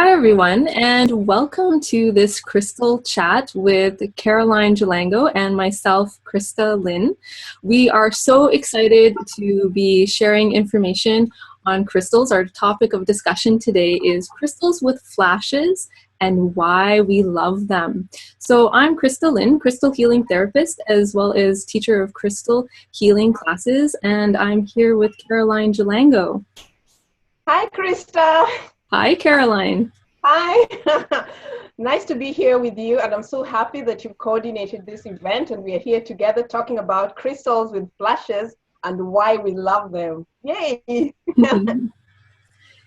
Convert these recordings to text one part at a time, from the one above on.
Hi, everyone, and welcome to this crystal chat with Caroline Jalango and myself, Christa Lynn. We are so excited to be sharing information on crystals. Our topic of discussion today is crystals with flashes and why we love them. So I'm Christa Lynn, crystal healing therapist, as well as teacher of crystal healing classes, and I'm here with Caroline Jalango. Hi, Christa. Hi, Caroline. Hi. Nice to be here with you, and I'm so happy that you've coordinated this event, and we are here together talking about crystals with flashes and why we love them. Yay!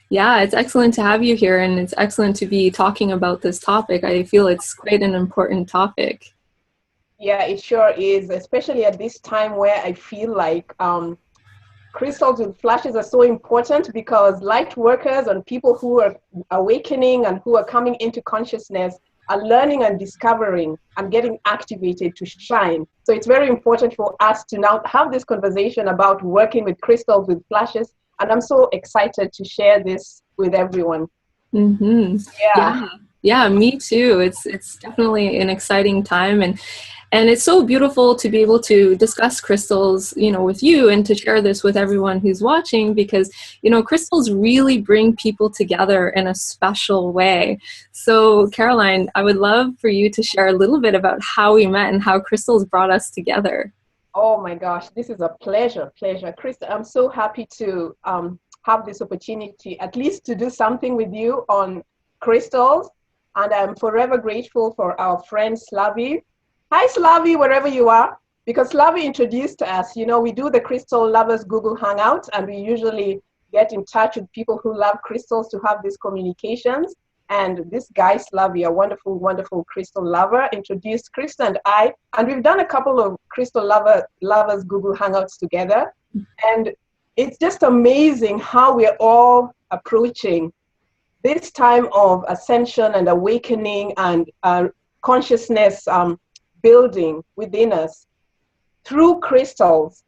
Yeah, it's excellent to have you here, and it's excellent to be talking about this topic. I feel it's quite an important topic. Yeah, it sure is, especially at this time where I feel like crystals with flashes are so important because light workers and people who are awakening and who are coming into consciousness are learning and discovering and getting activated to shine. So it's very important for us to now have this conversation about working with crystals with flashes. And I'm so excited to share this with everyone. Mm-hmm. Yeah, me too. It's definitely an exciting time, and it's so beautiful to be able to discuss crystals, with you and to share this with everyone who's watching because, crystals really bring people together in a special way. So, Caroline, I would love for you to share a little bit about how we met and how crystals brought us together. Oh my gosh, this is a pleasure. Krista, I'm so happy to have this opportunity, at least to do something with you on crystals. And I'm forever grateful for our friend Slavi. Hi, Slavi, wherever you are, because Slavi introduced us. We do the Crystal Lovers Google Hangout, and we usually get in touch with people who love crystals to have these communications. And this guy, Slavi, a wonderful, wonderful crystal lover, introduced Krista and I, and we've done a couple of Crystal Lovers Google Hangouts together. And it's just amazing how we're all approaching this time of ascension and awakening and consciousness building within us through crystals,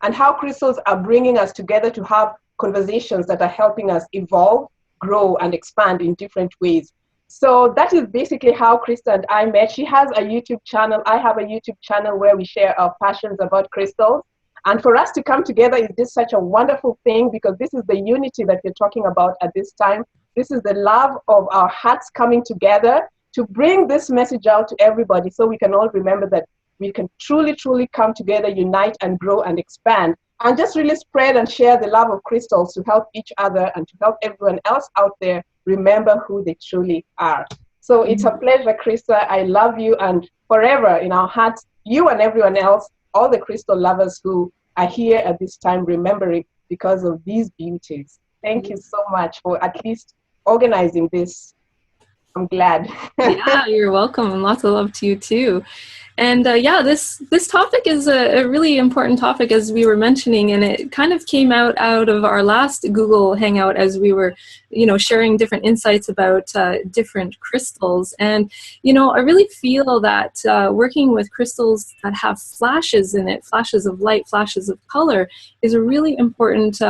and how crystals are bringing us together to have conversations that are helping us evolve, grow, and expand in different ways. So that is basically how Krista and I met. She has a YouTube channel. I have a YouTube channel where we share our passions about crystals. And for us to come together is just such a wonderful thing because this is the unity that we're talking about at this time. This is the love of our hearts coming together to bring this message out to everybody so we can all remember that we can truly, truly come together, unite and grow and expand and just really spread and share the love of crystals to help each other and to help everyone else out there remember who they truly are. So it's a pleasure, Krista. I love you, and forever in our hearts, you and everyone else, all the crystal lovers who are here at this time remembering because of these beauties. Thank you so much for at least organizing this. I'm glad. Yeah, you're welcome, and lots of love to you too. And this topic is a really important topic, as we were mentioning, and it kind of came out of our last Google Hangout as we were, sharing different insights about different crystals. And, I really feel that working with crystals that have flashes in it, flashes of light, flashes of color, is a really important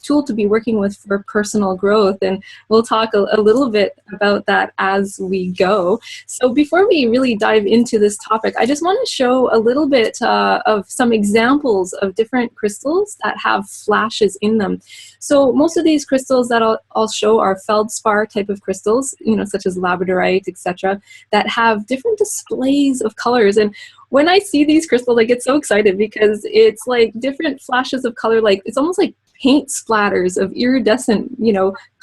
tool to be working with for personal growth. And we'll talk a little bit about that as we go. So before we really dive into this topic, I just want to show a little bit of some examples of different crystals that have flashes in them. So most of these crystals that I'll show are feldspar type of crystals, such as Labradorite, etc., that have different displays of colors. And when I see these crystals, I get so excited because it's like different flashes of color, like it's almost like paint splatters of iridescent,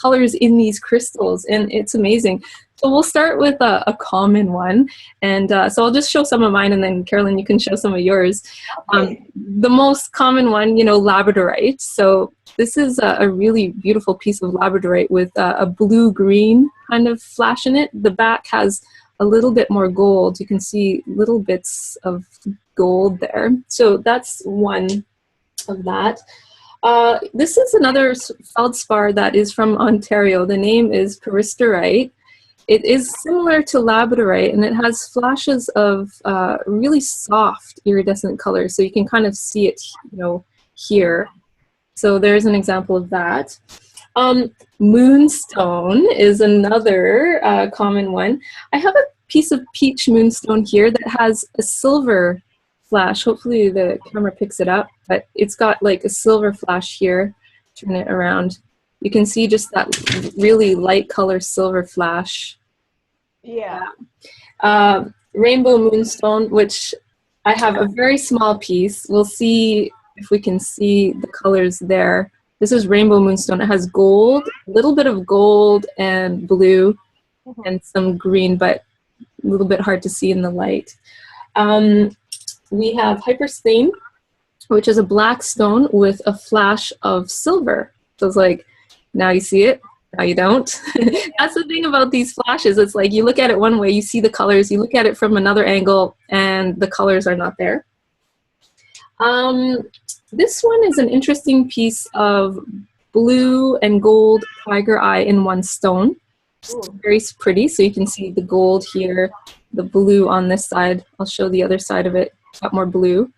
colors in these crystals, and it's amazing. So we'll start with a common one, and so I'll just show some of mine, and then Caroline, you can show some of yours. The most common one, Labradorite. So this is a really beautiful piece of Labradorite with a blue-green kind of flash in it. The back has a little bit more gold. You can see little bits of gold there. So that's one of that. This is another feldspar that is from Ontario. The name is Hypersthene. It is similar to Labradorite, and it has flashes of really soft iridescent colors. So you can kind of see it, here. So there's an example of that. Moonstone is another common one. I have a piece of peach moonstone here that has a silver flash. Hopefully the camera picks it up, but it's got like a silver flash here. Turn it around. You can see just that really light color silver flash. Yeah. Rainbow moonstone, which I have a very small piece. We'll see if we can see the colors there. This is rainbow moonstone. It has gold, a little bit of gold and blue, and some green, but a little bit hard to see in the light. We have Hypersthene, which is a black stone with a flash of silver. So it's like, now you see it, now you don't. That's the thing about these flashes. It's like you look at it one way, you see the colors, you look at it from another angle, and the colors are not there. This one is an interesting piece of blue and gold Tigereye in one stone. It's very pretty, so you can see the gold here, the blue on this side. I'll show the other side of it. It's got more blue.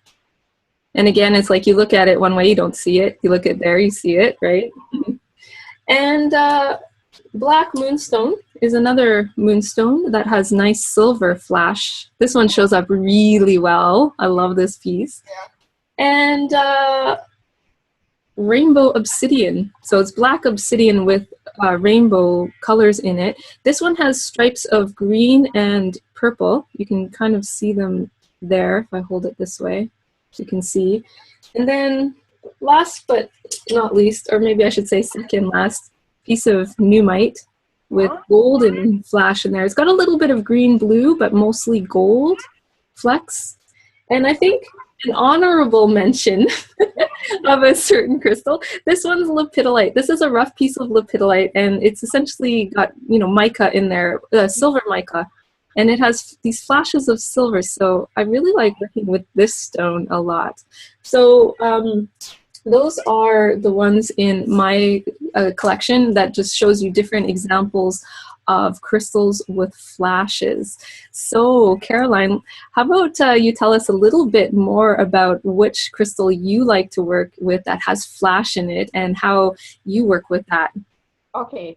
And again, it's like you look at it one way, you don't see it. You look at there, you see it, right? And black moonstone is another moonstone that has nice silver flash. This one shows up really well. I love this piece. Yeah. And rainbow obsidian. So it's black obsidian with rainbow colors in it. This one has stripes of green and purple. You can kind of see them there if I hold it this way. You can see. And then last but not least, or maybe I should say second last, piece of numite with golden flash in there. It's got a little bit of green blue, but mostly gold flecks. And I think an honorable mention of a certain crystal. This one's lepidolite. This is a rough piece of lepidolite, and it's essentially got, you know, mica in there, silver mica, and it has these flashes of silver. So I really like working with this stone a lot. So those are the ones in my collection that just shows you different examples of crystals with flashes. So Caroline, how about you tell us a little bit more about which crystal you like to work with that has flash in it and how you work with that? Okay.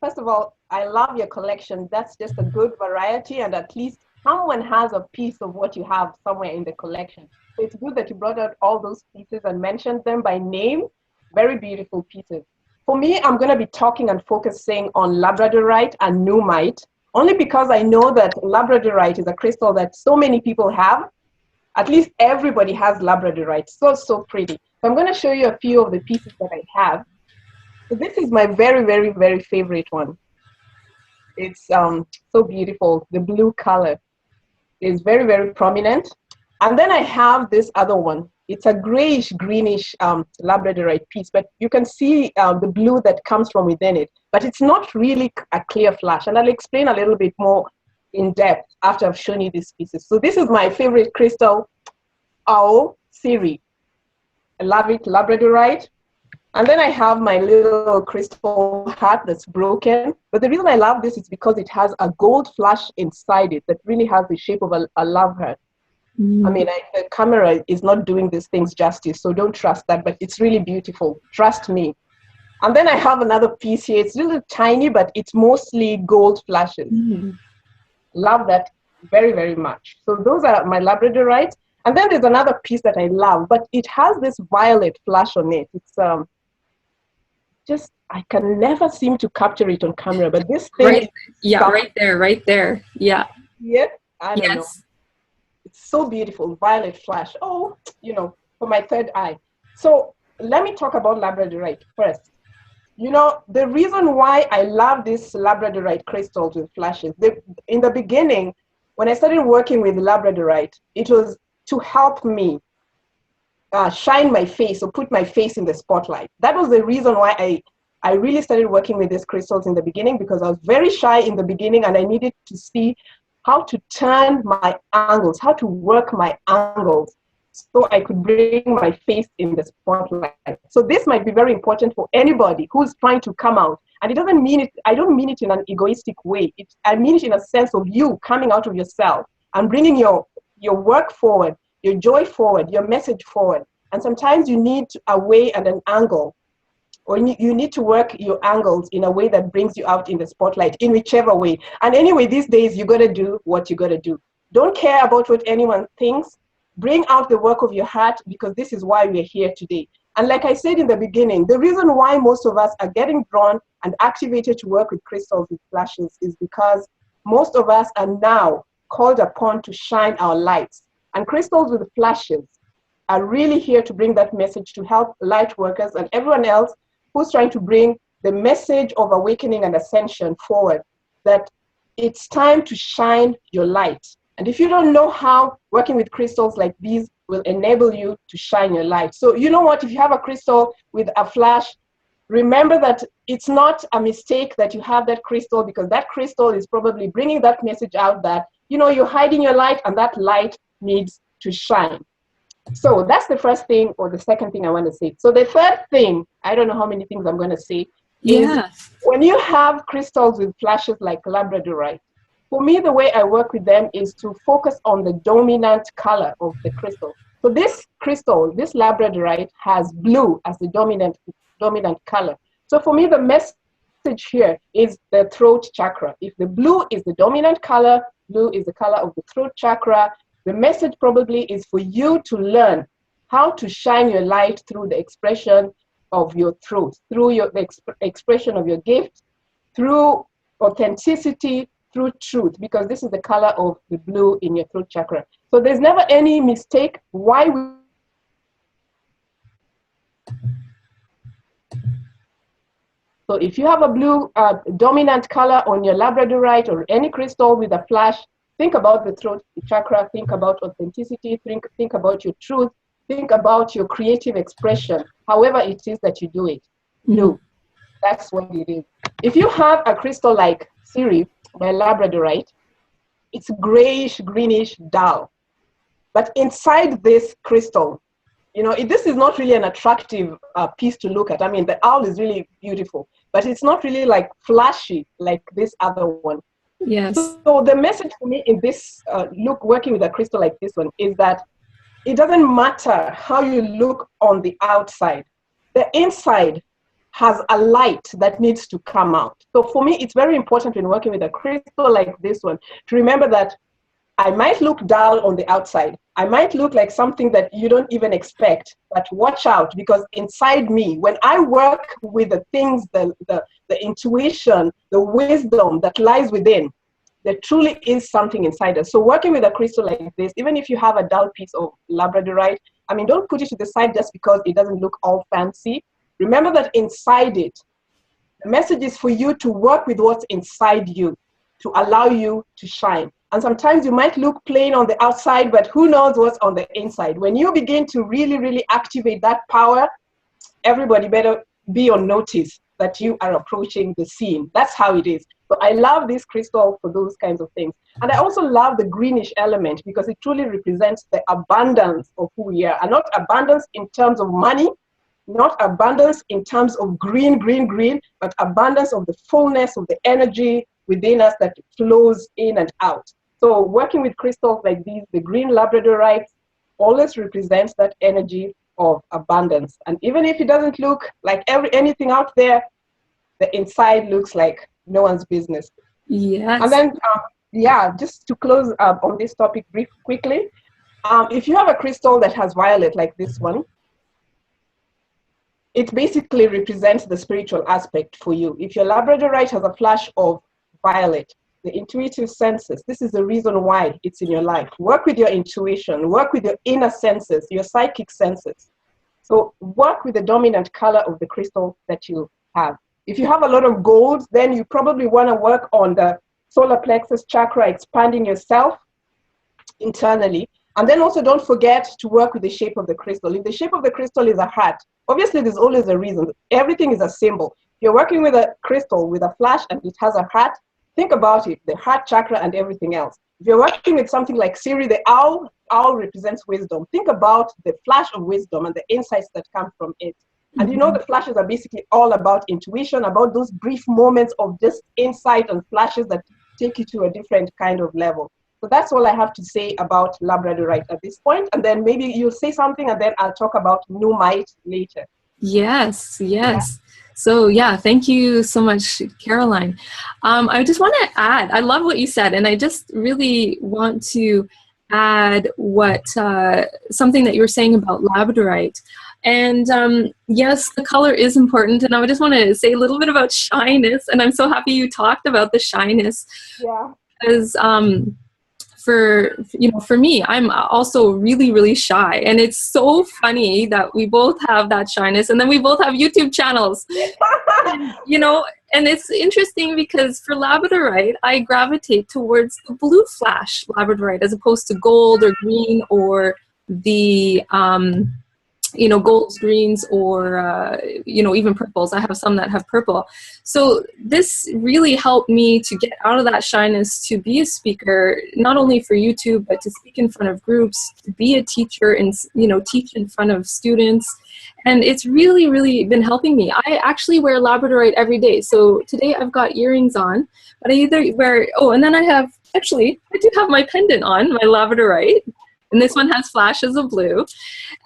First of all, I love your collection. That's just a good variety, and at least someone has a piece of what you have somewhere in the collection. So it's good that you brought out all those pieces and mentioned them by name. Very beautiful pieces. For me, I'm going to be talking and focusing on Labradorite and Numite, only because I know that Labradorite is a crystal that so many people have. At least everybody has Labradorite. So pretty. So I'm going to show you a few of the pieces that I have. So this is my very, very, very favorite one. It's so beautiful. The blue color is very, very prominent. And then I have this other one. It's a grayish, greenish Labradorite piece, but you can see the blue that comes from within it. But it's not really a clear flash. And I'll explain a little bit more in depth after I've shown you these pieces. So this is my favorite crystal, Owl Siri. I love it, Labradorite. And then I have my little crystal heart that's broken. But the reason I love this is because it has a gold flash inside it that really has the shape of a love heart. I mean, the camera is not doing these things justice, so don't trust that, but it's really beautiful. Trust me. And then I have another piece here. It's a little tiny, but it's mostly gold flashes. Love that very, very much. So those are my Labradorites. And then there's another piece that I love, but it has this violet flash on it. It's just, I can never seem to capture it on camera, but this thing. Right, yeah, right there. Yeah. Yeah, I don't know. It's so beautiful, violet flash. Oh, you know, for my third eye. So let me talk about Labradorite first. You know, the reason why I love this Labradorite crystals with flashes, in the beginning, when I started working with Labradorite, it was to help me shine my face or put my face in the spotlight. That was the reason why I really started working with these crystals in the beginning, because I was very shy in the beginning and I needed to see how to turn my angles, how to work my angles so I could bring my face in the spotlight. So this might be very important for anybody who's trying to come out. And it doesn't mean it, I don't mean it in an egoistic way. I mean it in a sense of you coming out of yourself and bringing your work forward, your joy forward, your message forward. And sometimes you need a way and an angle or you need to work your angles in a way that brings you out in the spotlight, in whichever way. And anyway, these days, you got to do what you got to do. Don't care about what anyone thinks. Bring out the work of your heart, because this is why we're here today. And like I said in the beginning, the reason why most of us are getting drawn and activated to work with crystals with flashes is because most of us are now called upon to shine our lights. And crystals with flashes are really here to bring that message to help light workers and everyone else who's trying to bring the message of awakening and ascension forward, that it's time to shine your light. And if you don't know how working with crystals like these will enable you to shine your light. So you know what, if you have a crystal with a flash, remember that it's not a mistake that you have that crystal, because that crystal is probably bringing that message out that, you know, you're hiding your light and that light needs to shine. So that's the first thing, or the second thing I want to say. So the third thing, I don't know how many things I'm going to say, is when you have crystals with flashes like Labradorite, for me, the way I work with them is to focus on the dominant color of the crystal. So this crystal, this Labradorite, has blue as the dominant color. So for me, the message here is the throat chakra. If the blue is the dominant color, blue is the color of the throat chakra, the message probably is for you to learn how to shine your light through the expression of your truth, through the expression of your gift, through authenticity, through truth, because this is the color of the blue in your throat chakra. So there's never any mistake why So if you have a blue dominant color on your Labradorite or any crystal with a flash, think about the throat chakra, think about authenticity, think about your truth, think about your creative expression, however it is that you do it. Do. That's what it is. If you have a crystal like Siri by Labradorite, it's grayish, greenish, dull. But inside this crystal, you know, this is not really an attractive piece to look at. I mean, the owl is really beautiful, but it's not really like flashy like this other one. Yes. So the message for me in this working with a crystal like this one is that it doesn't matter how you look on the outside. The inside has a light that needs to come out. So for me, it's very important when working with a crystal like this one to remember that I might look dull on the outside. I might look like something that you don't even expect, but watch out, because inside me, when I work with the things, the intuition, the wisdom that lies within, there truly is something inside us. So working with a crystal like this, even if you have a dull piece of Labradorite, I mean, don't put it to the side just because it doesn't look all fancy. Remember that inside it, the message is for you to work with what's inside you to allow you to shine. And sometimes you might look plain on the outside, but who knows what's on the inside. When you begin to really, really activate that power, everybody better be on notice that you are approaching the scene. That's how it is. So I love this crystal for those kinds of things. And I also love the greenish element because it truly represents the abundance of who we are. And not abundance in terms of money, not abundance in terms of green, but abundance of the fullness of the energy within us that flows in and out. So working with crystals like these, the green Labradorite always represents that energy of abundance. And even if it doesn't look like anything out there, the inside looks like no one's business. Yes. And then, just to close on this topic quickly, if you have a crystal that has violet like this one, it basically represents the spiritual aspect for you. If your Labradorite has a flash of violet, the intuitive senses, this is the reason why it's in your life. Work with your intuition, work with your inner senses, your psychic senses. So work with the dominant color of the crystal that you have. If you have a lot of gold, then you probably want to work on the solar plexus chakra, expanding yourself internally. And then also don't forget to work with the shape of the crystal. If the shape of the crystal is a heart, obviously there's always a reason. Everything is a symbol. If you're working with a crystal with a flash and it has a heart, think about it, the heart chakra and everything else. If you're working with something like Siri, the owl represents wisdom. Think about the flash of wisdom and the insights that come from it. And you know, the flashes are basically all about intuition, about those brief moments of just insight and flashes that take you to a different kind of level. So that's all I have to say about Labradorite at this point. And then maybe you'll say something and then I'll talk about Numite later. Yes. Yeah. So yeah, thank you so much, Caroline. I just want to add, I love what you said, and I just really want to add what something that you were saying about Labradorite. And yes, the color is important, and I just want to say a little bit about shyness, and I'm so happy you talked about the shyness, Yeah. because for me, I'm also really, really shy, and it's so funny that we both have that shyness, and then we both have YouTube channels. you know and it's interesting because for Labradorite, I gravitate towards the blue flash Labradorite as opposed to gold or green, or the golds, greens, or even purples. I have some that have purple. So this really helped me to get out of that shyness, to be a speaker, not only for YouTube, but to speak in front of groups, to be a teacher and teach in front of students. And it's really, really been helping me. I actually wear Labradorite every day. So today I've got earrings on, but I either wear, and then I do have my pendant on, my Labradorite. And this one has flashes of blue.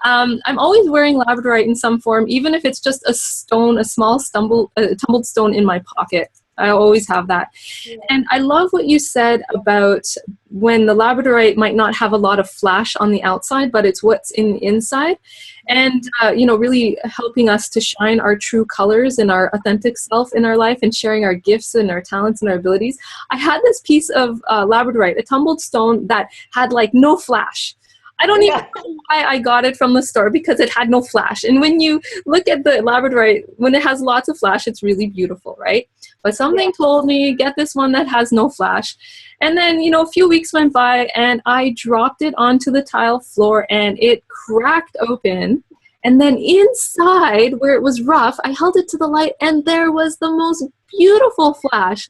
I'm always wearing Labradorite in some form, even if it's just a stone, a small tumbled stone in my pocket. I always have that. Yeah. And I love what you said about when the Labradorite might not have a lot of flash on the outside, but it's what's in the inside. And, really helping us to shine our true colors and our authentic self in our life, and sharing our gifts and our talents and our abilities. I had this piece of Labradorite, a tumbled stone that had like no flash. I don't even know why I got it from the store, because it had no flash. And when you look at the Labradorite, when it has lots of flash, it's really beautiful, right? But something told me, get this one that has no flash. And then, a few weeks went by, and I dropped it onto the tile floor, and it cracked open. And then inside, where it was rough, I held it to the light, and there was the most beautiful flash.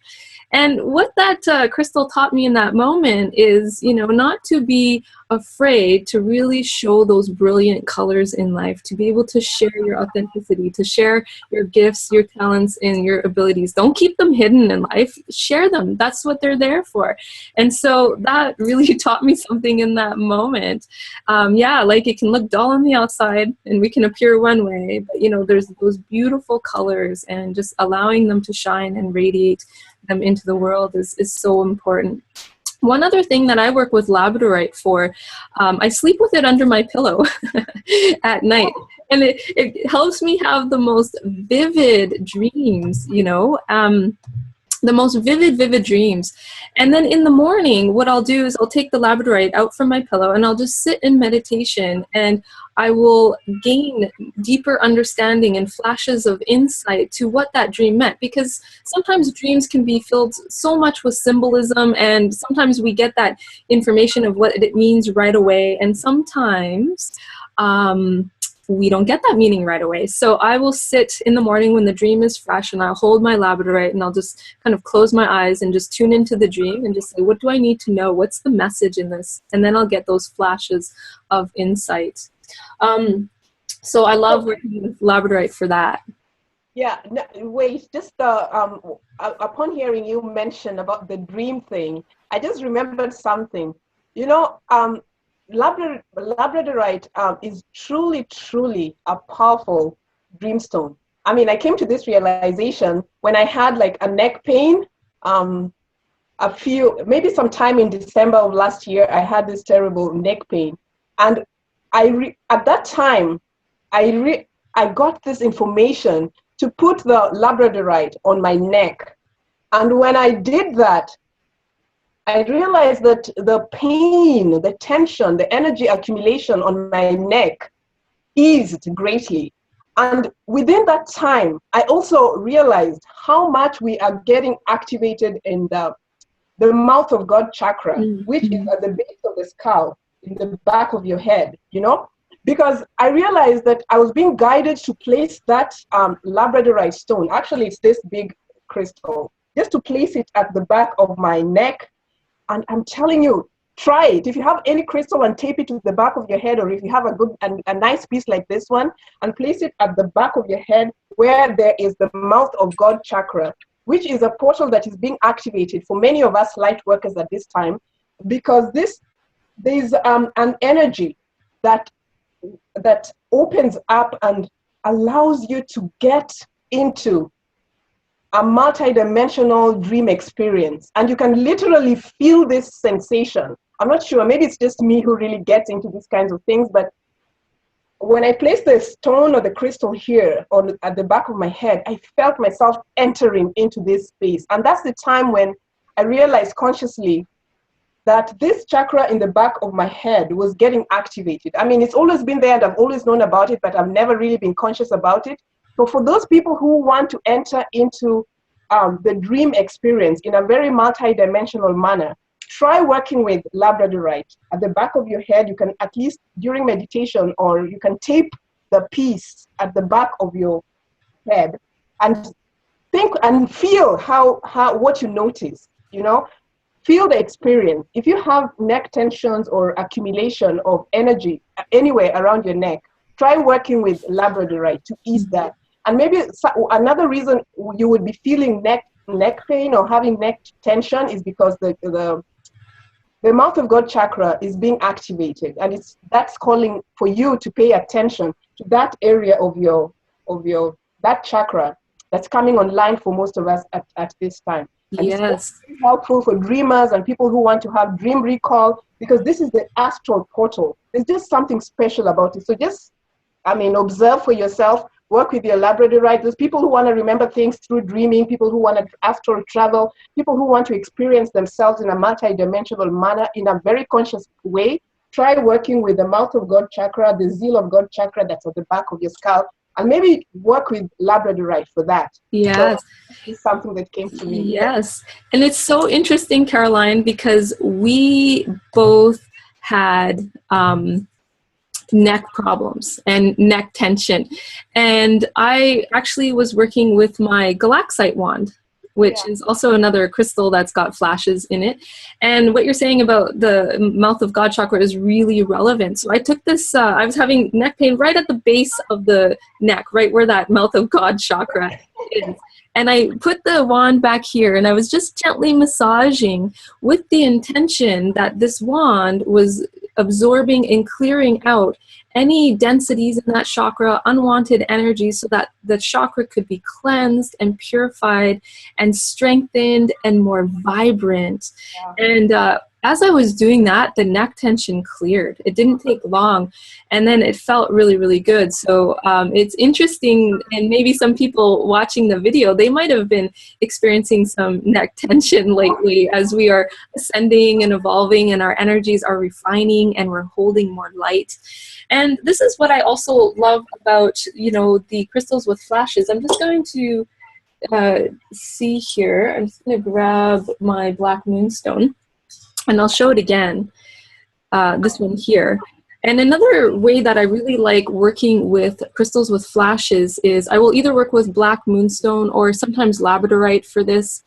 And what that crystal taught me in that moment is, not to be afraid to really show those brilliant colors in life, to be able to share your authenticity, to share your gifts, your talents, and your abilities. Don't keep them hidden in life. Share them. That's what they're there for. And so that really taught me something in that moment. Like it can look dull on the outside and we can appear one way, but there's those beautiful colors, and just allowing them to shine and radiate them into the world is so important. One other thing that I work with Labradorite for, I sleep with it under my pillow at night, and it helps me have the most vivid dreams, the most vivid dreams. And then in the morning, what I'll do is I'll take the Labradorite out from my pillow, and I'll just sit in meditation, and I will gain deeper understanding and flashes of insight to what that dream meant. Because sometimes dreams can be filled so much with symbolism, and sometimes we get that information of what it means right away, and sometimes we don't get that meaning right away. So I will sit in the morning when the dream is fresh, and I'll hold my Labradorite, and I'll just kind of close my eyes and just tune into the dream and just say, what do I need to know? What's the message in this? And then I'll get those flashes of insight. So I love working with Labradorite for that. Yeah, no, wait, just upon hearing you mention about the dream thing, I just remembered something. Labradorite is truly a powerful dreamstone. I mean, I came to this realization when I had like a neck pain. Maybe sometime in December of last year, I had this terrible neck pain, and at that time, I got this information to put the Labradorite on my neck, and when I did that, I realized that the pain, the tension, the energy accumulation on my neck eased greatly. And within that time, I also realized how much we are getting activated in the mouth of God chakra, which is at the base of the skull, in the back of your head, because I realized that I was being guided to place that Labradorite stone. Actually, it's this big crystal, just to place it at the back of my neck. And I'm telling you, try it. If you have any crystal, and tape it to the back of your head, or if you have a nice piece like this one, and place it at the back of your head where there is the mouth of God chakra, which is a portal that is being activated for many of us light workers at this time, because there's an energy that opens up and allows you to get into a multi-dimensional dream experience, and you can literally feel this sensation. I'm not sure, maybe it's just me who really gets into these kinds of things, but when I placed the stone or the crystal here or at the back of my head, I felt myself entering into this space. And that's the time when I realized consciously that this chakra in the back of my head was getting activated. I mean, it's always been there and I've always known about it, but I've never really been conscious about it. So for those people who want to enter into the dream experience in a very multi-dimensional manner, try working with Labradorite. At the back of your head, you can at least during meditation, or you can tape the piece at the back of your head and think and feel how what you notice, you know, feel the experience. If you have neck tensions or accumulation of energy anywhere around your neck, try working with Labradorite to ease that. And maybe another reason you would be feeling neck pain or having neck tension is because the mouth of God chakra is being activated, and that's calling for you to pay attention to that area of that chakra that's coming online for most of us at this time. And Yes. it's very helpful for dreamers and people who want to have dream recall, because this is the astral portal. There's just something special about it. So just, observe for yourself, work with your Labradorite. There's people who want to remember things through dreaming, people who want to astral travel, people who want to experience themselves in a multi-dimensional manner in a very conscious way. Try working with the mouth of God chakra, the zeal of God chakra that's at the back of your skull, and maybe work with Labradorite for that. Yes. So it's something that came to me. Yes. And it's so interesting, Caroline, because we both had neck problems and neck tension. And I actually was working with my galaxite wand, which is also another crystal that's got flashes in it. And what you're saying about the mouth of God chakra is really relevant. So I took this, I was having neck pain right at the base of the neck, right where that mouth of God chakra is. And I put the wand back here and I was just gently massaging with the intention that this wand was absorbing and clearing out any densities in that chakra, unwanted energy, so that the chakra could be cleansed and purified and strengthened and more vibrant. Yeah. And as I was doing that, the neck tension cleared. It didn't take long, and then it felt really, really good. So it's interesting, and maybe some people watching the video, they might have been experiencing some neck tension lately as we are ascending and evolving and our energies are refining and we're holding more light. And this is what I also love about, the crystals with flashes. I'm just going to see here. I'm just going to grab my black moonstone. And I'll show it again, this one here. And another way that I really like working with crystals with flashes is I will either work with black moonstone or sometimes Labradorite for this.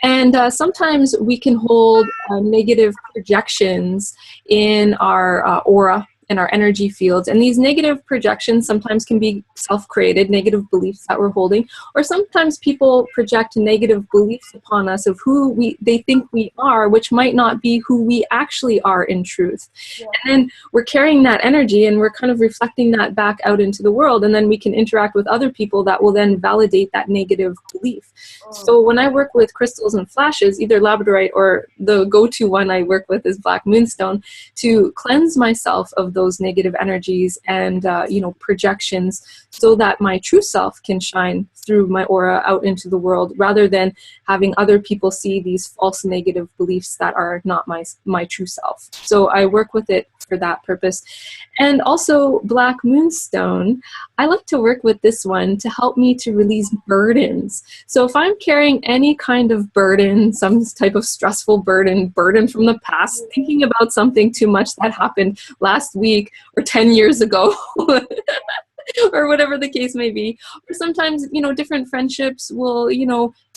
And sometimes we can hold negative projections in our aura, in our energy fields. And these negative projections sometimes can be self-created, negative beliefs that we're holding, or sometimes people project negative beliefs upon us of who they think we are, which might not be who we actually are in truth. Yeah. And then we're carrying that energy and we're kind of reflecting that back out into the world, and then we can interact with other people that will then validate that negative belief. Oh. So when I work with crystals and flashes, either Labradorite or the go-to one I work with is black moonstone, to cleanse myself of those negative energies and projections, so that my true self can shine through my aura out into the world, rather than having other people see these false negative beliefs that are not my true self. So I work with it for that purpose. And also black moonstone, I like to work with this one to help me to release burdens. So if I'm carrying any kind of burden, some type of stressful burden from the past, thinking about something too much that happened last week or 10 years ago, or whatever the case may be. Or sometimes, different friendships will,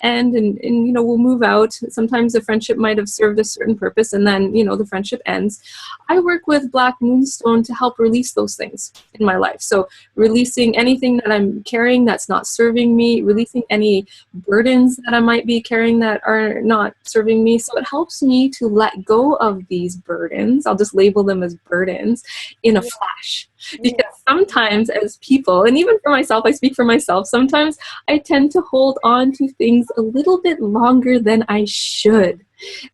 and you know, we'll move out. Sometimes the friendship might have served a certain purpose, and then, you know, the friendship ends. I work with Black Moonstone to help release those things in my life. So releasing anything that I'm carrying that's not serving me, releasing any burdens that I might be carrying that are not serving me. So it helps me to let go of these burdens. I'll just label them as burdens in a flash. Because sometimes as people, and even for myself, I speak for myself, sometimes I tend to hold on to things a little bit longer than I should.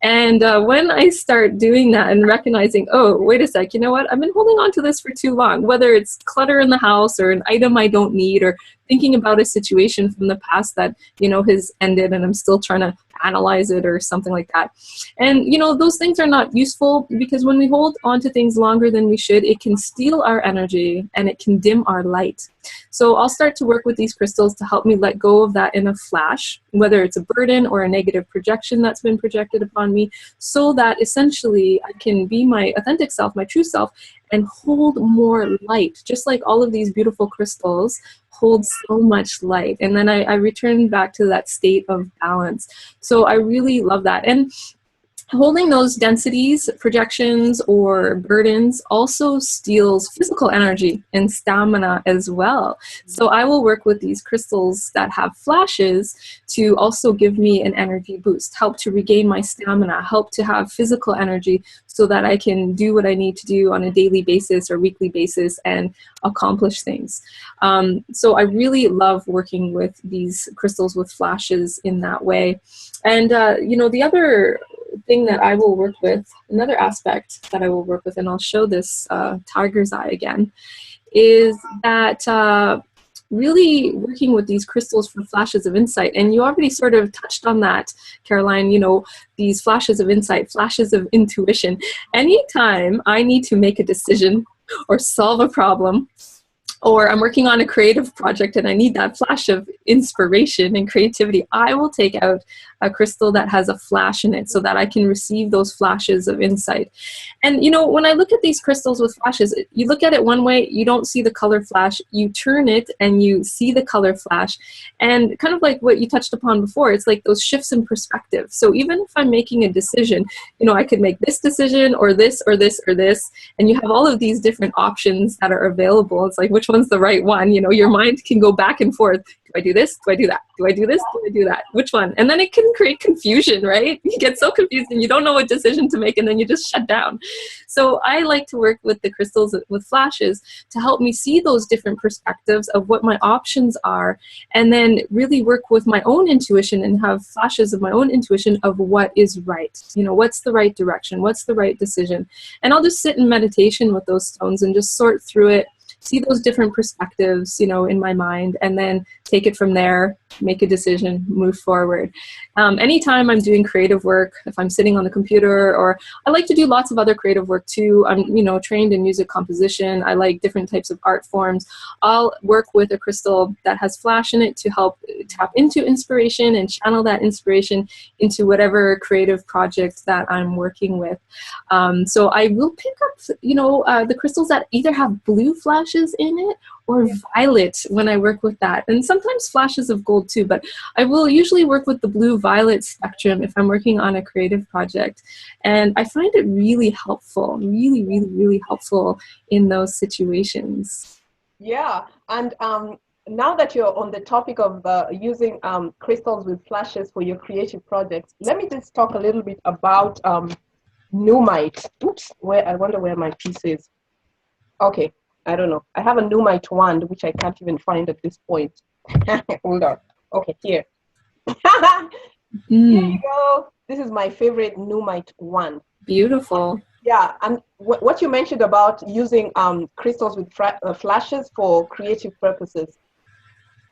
And when I start doing that and recognizing, oh, wait a sec, you know what? I've been holding on to this for too long, whether it's clutter in the house or an item I don't need, or thinking about a situation from the past that, you know, has ended and I'm still trying to analyze it or something like that. And, you know, those things are not useful, because when we hold on to things longer than we should, it can steal our energy and it can dim our light. So I'll start to work with these crystals to help me let go of that in a flash, whether it's a burden or a negative projection that's been projected upon me, so that essentially I can be my authentic self, my true self, and hold more light, just like all of these beautiful crystals hold so much light. And then I return back to that state of balance. So I really love that. And holding those densities, projections, or burdens also steals physical energy and stamina as well. So I will work with these crystals that have flashes to also give me an energy boost, help to regain my stamina, help to have physical energy so that I can do what I need to do on a daily basis or weekly basis and accomplish things. So I really love working with these crystals with flashes in that way. And, you know, the other thing that I will work with, another aspect that I will work with, and I'll show this tiger's eye again, is that really working with these crystals for flashes of insight. And you already sort of touched on that, Caroline, you know, these flashes of insight, flashes of intuition. Anytime I need to make a decision or solve a problem, or I'm working on a creative project and I need that flash of inspiration and creativity, I will take out a crystal that has a flash in it so that I can receive those flashes of insight. And, you know, when I look at these crystals with flashes, you look at it one way, you don't see the color flash, you turn it and you see the color flash. And kind of like what you touched upon before, it's like those shifts in perspective. So even if I'm making a decision, you know, I could make this decision or this or this or this, and you have all of these different options that are available. It's like, which one's the right one? You know, your mind can go back and forth. Do I do this? Do I do that? Do I do this? Do I do that? Which one? And then it can create confusion, right? You get so confused and you don't know what decision to make, and then you just shut down. So I like to work with the crystals with flashes to help me see those different perspectives of what my options are, and then really work with my own intuition and have flashes of my own intuition of what is right. You know, what's the right direction? What's the right decision? And I'll just sit in meditation with those stones and just sort through it, see those different perspectives, you know, in my mind, and then take it from there, make a decision, move forward. Anytime I'm doing creative work, if I'm sitting on the computer, or I like to do lots of other creative work too. I'm, you know, trained in music composition. I like different types of art forms. I'll work with a crystal that has flash in it to help tap into inspiration and channel that inspiration into whatever creative project that I'm working with. So I will pick up, you know, the crystals that either have blue flashes in it or violet when I work with that. And sometimes flashes of gold too, but I will usually work with the blue-violet spectrum if I'm working on a creative project. And I find it really helpful, really, really, really helpful in those situations. Yeah, and now that you're on the topic of using crystals with flashes for your creative projects, let me just talk a little bit about Numite. Oops, I wonder where my piece is. Okay, I don't know. I have a Numite wand, which I can't even find at this point. Hold on. Okay, here. Here you go. This is my favorite Numite wand. Beautiful. Yeah, and what you mentioned about using crystals with flashes for creative purposes.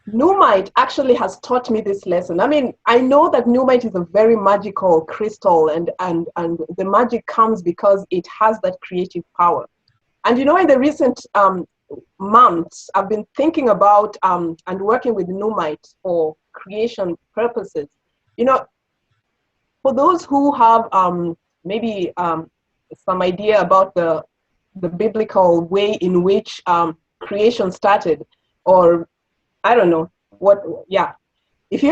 Numite actually has taught me this lesson. I mean, I know that Numite is a very magical crystal, and the magic comes because it has that creative power. And you know, in the recent months, I've been thinking about and working with Numite for creation purposes. You know, for those who have maybe some idea about the biblical way in which creation started, or I don't know what, yeah. If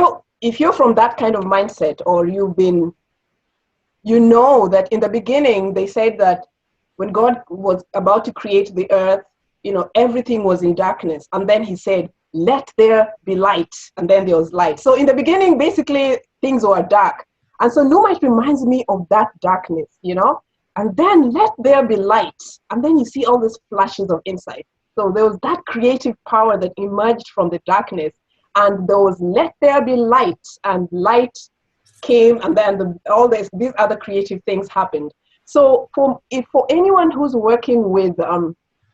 if you're from that kind of mindset, or you know that in the beginning they said that when God was about to create the earth, everything was in darkness. And then he said, let there be light. And then there was light. So in the beginning, basically, things were dark. And so Numite reminds me of that darkness, and then let there be light. And then you see all these flashes of insight. So there was that creative power that emerged from the darkness. And there was let there be light, and light came, and then all these other creative things happened. So for anyone who's working with,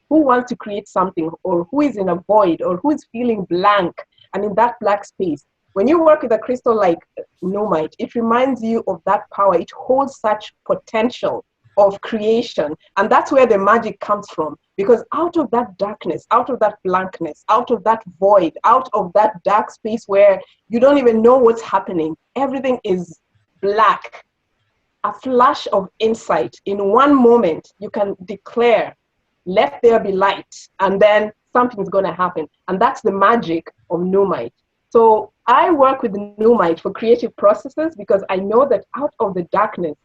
who wants to create something, or who is in a void, or who is feeling blank and in that black space, when you work with a crystal like Numite, it reminds you of that power. It holds such potential of creation. And that's where the magic comes from. Because out of that darkness, out of that blankness, out of that void, out of that dark space where you don't even know what's happening, everything is black. A flash of insight. In one moment, you can declare, let there be light, and then something's going to happen. And that's the magic of Numite. So I work with Numite for creative processes, because I know that out of the darkness,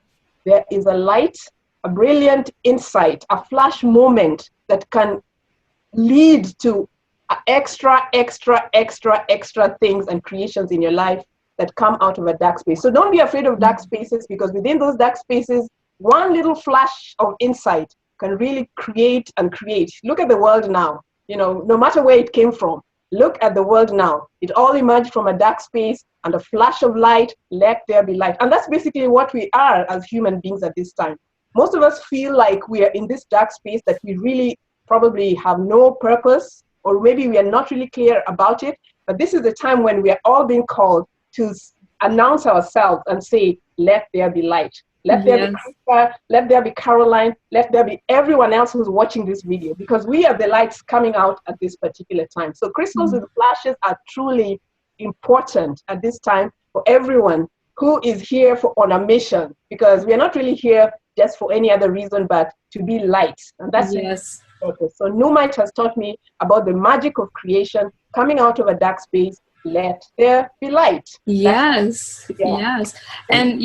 there is a light, a brilliant insight, a flash moment that can lead to extra things and creations in your life that come out of a dark space. So don't be afraid of dark spaces, because within those dark spaces, one little flash of insight can really create and create. Look at the world now. No matter where it came from, look at the world now. It all emerged from a dark space and a flash of light. Let there be light. And that's basically what we are as human beings at this time. Most of us feel like we are in this dark space that we really probably have no purpose, or maybe we are not really clear about it. But this is the time when we are all being called to announce ourselves and say, let there be light. Let there be Christa, let there be Caroline, let there be everyone else who's watching this video, because we are the lights coming out at this particular time. So crystals with flashes are truly important at this time for everyone who is here on a mission, because we are not really here just for any other reason but to be light. And that's the purpose. So Numite has taught me about the magic of creation coming out of a dark space. Let there be light. Yes. And,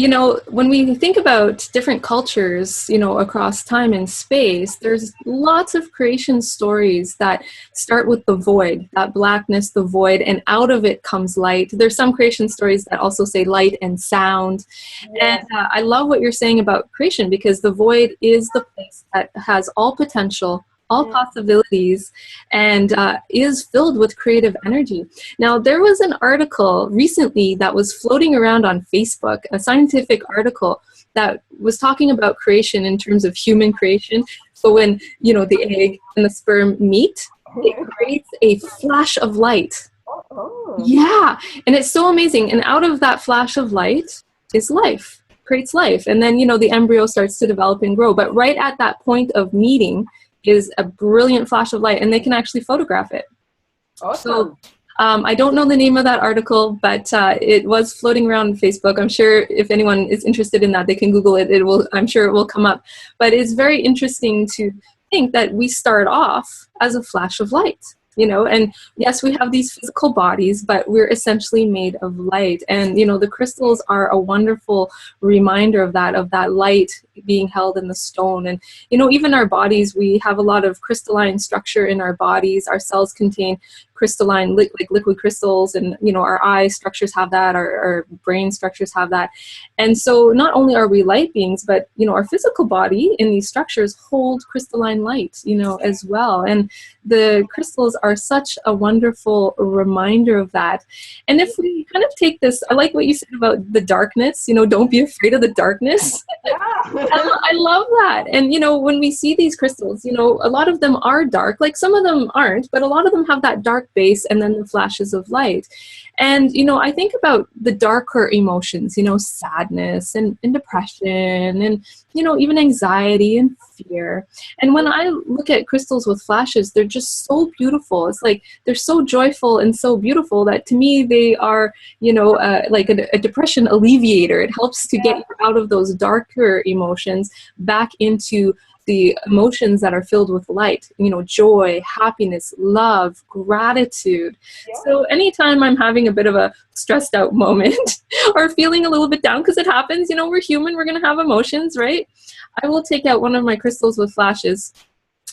when we think about different cultures, across time and space, there's lots of creation stories that start with the void, that blackness, the void, and out of it comes light. There's some creation stories that also say light and sound. And I love what you're saying about creation, because the void is the place that has all potential, all possibilities, and is filled with creative energy. Now, there was an article recently that was floating around on Facebook, a scientific article that was talking about creation in terms of human creation. So when, the egg and the sperm meet, it creates a flash of light. Yeah, and it's so amazing. And out of that flash of light is life, creates life. And then, the embryo starts to develop and grow. But right at that point of meeting is a brilliant flash of light, and they can actually photograph it. Awesome. So I don't know the name of that article, but it was floating around on Facebook. I'm sure if anyone is interested in that, they can Google it. I'm sure it will come up. But it's very interesting to think that we start off as a flash of light. And yes, we have these physical bodies, but we're essentially made of light. And, the crystals are a wonderful reminder of that light being held in the stone. And, even our bodies, we have a lot of crystalline structure in our bodies. Our cells contain crystalline, liquid crystals, and, our eye structures have that, our brain structures have that. And so not only are we light beings, but, our physical body in these structures hold crystalline light, as well. And the crystals are such a wonderful reminder of that. And if we kind of take this, I like what you said about the darkness, don't be afraid of the darkness. I love that. And, when we see these crystals, a lot of them are dark, like some of them aren't, but a lot of them have that dark base and then the flashes of light. And, I think about the darker emotions, sadness and depression and, even anxiety and fear. And when I look at crystals with flashes, they're just so beautiful. It's like they're so joyful and so beautiful that to me they are, like a depression alleviator. It helps to get you out of those darker emotions back into the emotions that are filled with light, joy, happiness, love, gratitude. So anytime I'm having a bit of a stressed out moment or feeling a little bit down, because it happens, we're human, we're going to have emotions, right? I will take out one of my crystals with flashes,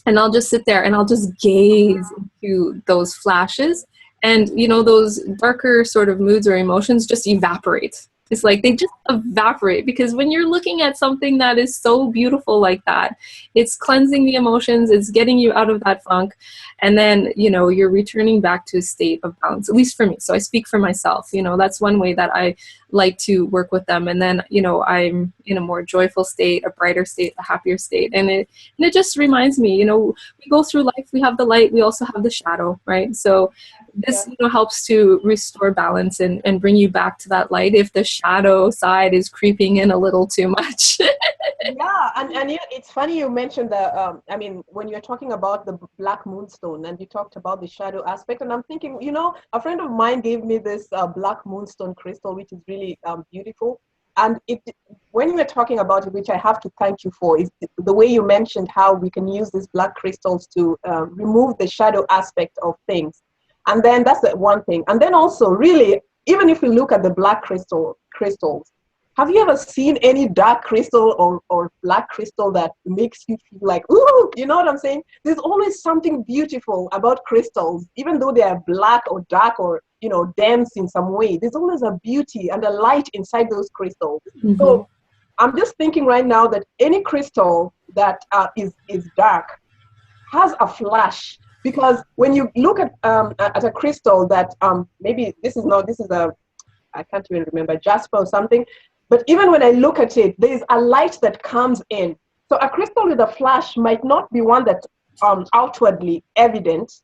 and I'll just sit there and I'll just gaze into those flashes. And, those darker sort of moods or emotions just evaporate. It's like they just evaporate, because when you're looking at something that is so beautiful like that, it's cleansing the emotions, it's getting you out of that funk, and then, you're returning back to a state of balance, at least for me. So I speak for myself, that's one way that I like to work with them. And then, I'm in a more joyful state, a brighter state, a happier state. And it just reminds me, we go through life, we have the light, we also have the shadow, right? So this helps to restore balance and bring you back to that light if the shadow side is creeping in a little too much. Yeah, and it's funny you mentioned the, when you're talking about the black moonstone and you talked about the shadow aspect, and I'm thinking, a friend of mine gave me this black moonstone crystal, which is really beautiful. And when you were talking about it, which I have to thank you for, is the way you mentioned how we can use these black crystals to remove the shadow aspect of things. And then that's the one thing. And then also, really, even if we look at the black crystals, have you ever seen any dark crystal or black crystal that makes you feel like, ooh, you know what I'm saying? There's always something beautiful about crystals, even though they are black or dark or, dense in some way. There's always a beauty and a light inside those crystals. Mm-hmm. So I'm just thinking right now that any crystal that is dark has a flash. Because when you look at a crystal that maybe this is a, I can't even remember, jasper or something, but even when I look at it, there is a light that comes in. So a crystal with a flash might not be one that's outwardly evident,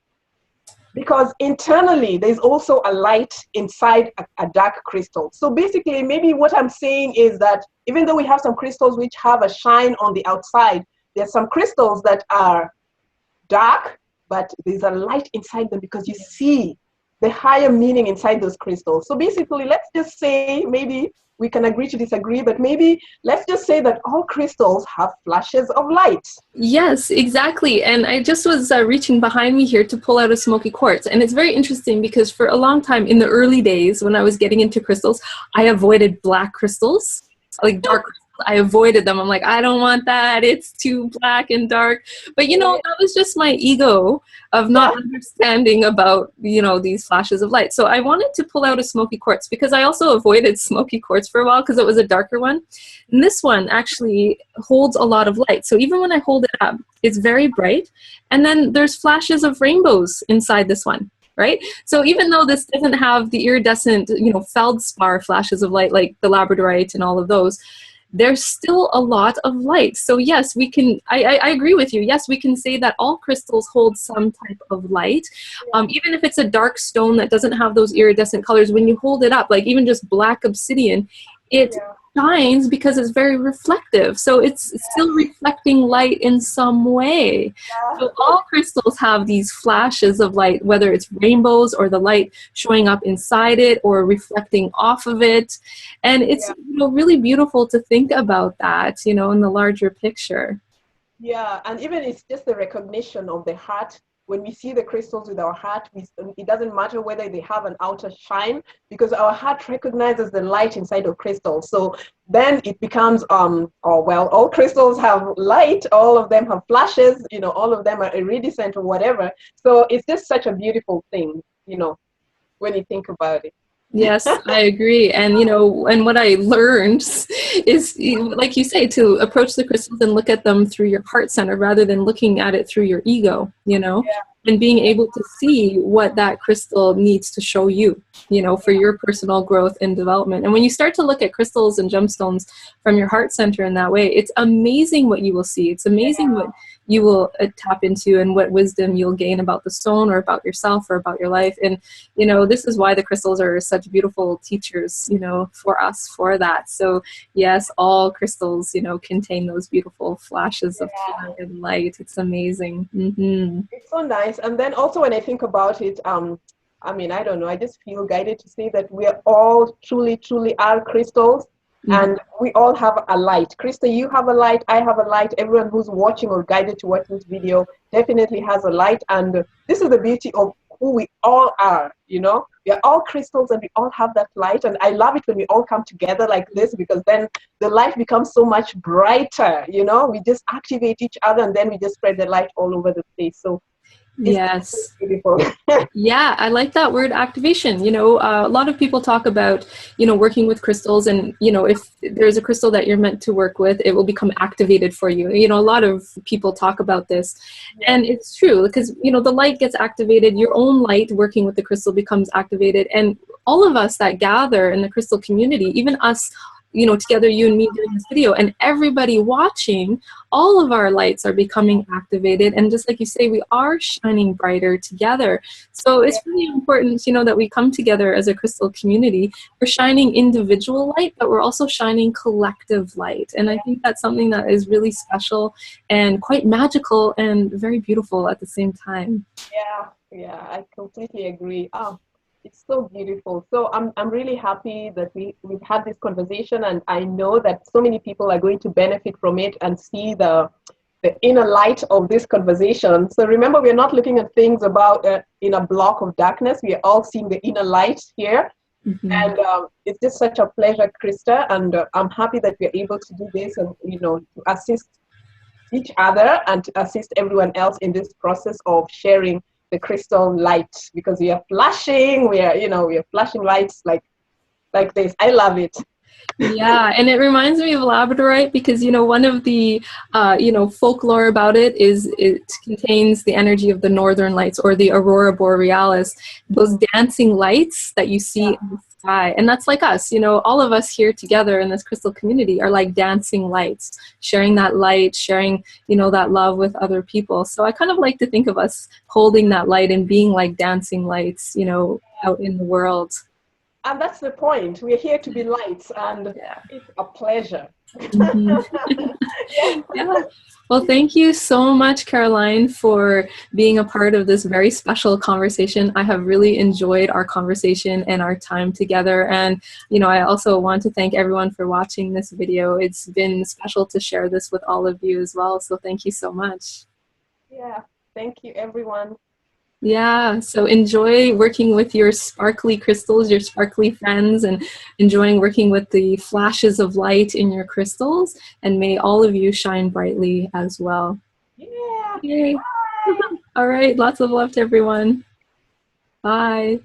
because internally there's also a light inside a dark crystal. So basically, maybe what I'm saying is that even though we have some crystals which have a shine on the outside, there's some crystals that are dark, but there's a light inside them because you see the higher meaning inside those crystals. So basically, let's just say, maybe we can agree to disagree, but maybe let's just say that all crystals have flashes of light. Yes, exactly. And I just was reaching behind me here to pull out a smoky quartz. And it's very interesting because for a long time in the early days when I was getting into crystals, I avoided black crystals, like dark crystals. I avoided them. I'm like, I don't want that. It's too black and dark. But, that was just my ego of not understanding about, these flashes of light. So I wanted to pull out a smoky quartz because I also avoided smoky quartz for a while because it was a darker one. And this one actually holds a lot of light. So even when I hold it up, it's very bright. And then there's flashes of rainbows inside this one. Right? So even though this doesn't have the iridescent, feldspar flashes of light like the Labradorite and all of those, there's still a lot of light. So yes, we can, I agree with you. Yes, we can say that all crystals hold some type of light. Even if it's a dark stone that doesn't have those iridescent colors, when you hold it up, like even just black obsidian, it shines because it's very reflective. So it's still reflecting light in some way. So all crystals have these flashes of light, whether it's rainbows or the light showing up inside it or reflecting off of it. And it's really beautiful to think about that, in the larger picture. Yeah, and even it's just the recognition of the heart. When we see the crystals with our heart, it doesn't matter whether they have an outer shine, because our heart recognizes the light inside of crystals. So then it becomes, all crystals have light, all of them have flashes, all of them are iridescent or whatever. So it's just such a beautiful thing, when you think about it. Yes, I agree. And, and what I learned is, like you say, to approach the crystals and look at them through your heart center rather than looking at it through your ego, and being able to see what that crystal needs to show you, for your personal growth and development. And when you start to look at crystals and gemstones from your heart center in that way, it's amazing what you will see. It's amazing what you will tap into and what wisdom you'll gain about the stone or about yourself or about your life. And, this is why the crystals are such beautiful teachers, for us, for that. So yes, all crystals, contain those beautiful flashes of color and light. It's amazing. Mm-hmm. It's so nice. And then also when I think about it, I don't know, I just feel guided to say that we are all truly, truly are crystals. And we all have a light. Krista, you have a light, I have a light. Everyone who's watching or guided to watch this video definitely has a light. And this is the beauty of who we all are, you know? We are all crystals and we all have that light. And I love it when we all come together like this, because then the light becomes so much brighter, you know? We just activate each other and then we just spread the light all over the place. So yes. beautiful. Yeah, I like that word activation. You know, a lot of people talk about, you know, working with crystals, and, you know, if there's a crystal that you're meant to work with, it will become activated for you. You know, a lot of people talk about this, and it's true, because, you know, the light gets activated, your own light working with the crystal becomes activated, and all of us that gather in the crystal community, even us, you know, together, you and me doing this video, and everybody watching, all of our lights are becoming activated. And just like you say, we are shining brighter together. So it's really important, you know, that we come together as a crystal community. We're shining individual light, but we're also shining collective light. And I think that's something that is really special and quite magical and very beautiful at the same time. Yeah, I completely agree. Oh, it's so beautiful. So I'm really happy that we've had this conversation, and I know that so many people are going to benefit from it and see the inner light of this conversation. So remember, we're not looking at things about in a block of darkness. We are all seeing the inner light here. And it's just such a pleasure, Krista, and I'm happy that we're able to do this and, you know, to assist each other and to assist everyone else in this process of sharing the crystal light, because we are flashing, we are flashing lights like this. I love it. Yeah, and it reminds me of Labradorite, because, you know, one of the, you know, folklore about it is it contains the energy of the northern lights, or the aurora borealis, those dancing lights that you see in the sky. And that's like us, you know, all of us here together in this crystal community are like dancing lights, sharing that light, sharing, you know, that love with other people. So I kind of like to think of us holding that light and being like dancing lights, you know, out in the world. And that's the point. We're here to be lights, and it's a pleasure. Yeah. Well, thank you so much, Caroline, for being a part of this very special conversation. I have really enjoyed our conversation and our time together. And, you know, I also want to thank everyone for watching this video. It's been special to share this with all of you as well. So thank you so much. Yeah. Thank you, everyone. Yeah, so enjoy working with your sparkly crystals, your sparkly friends, and enjoying working with the flashes of light in your crystals. And may all of you shine brightly as well. Yeah. Yay. All right, lots of love to everyone. Bye.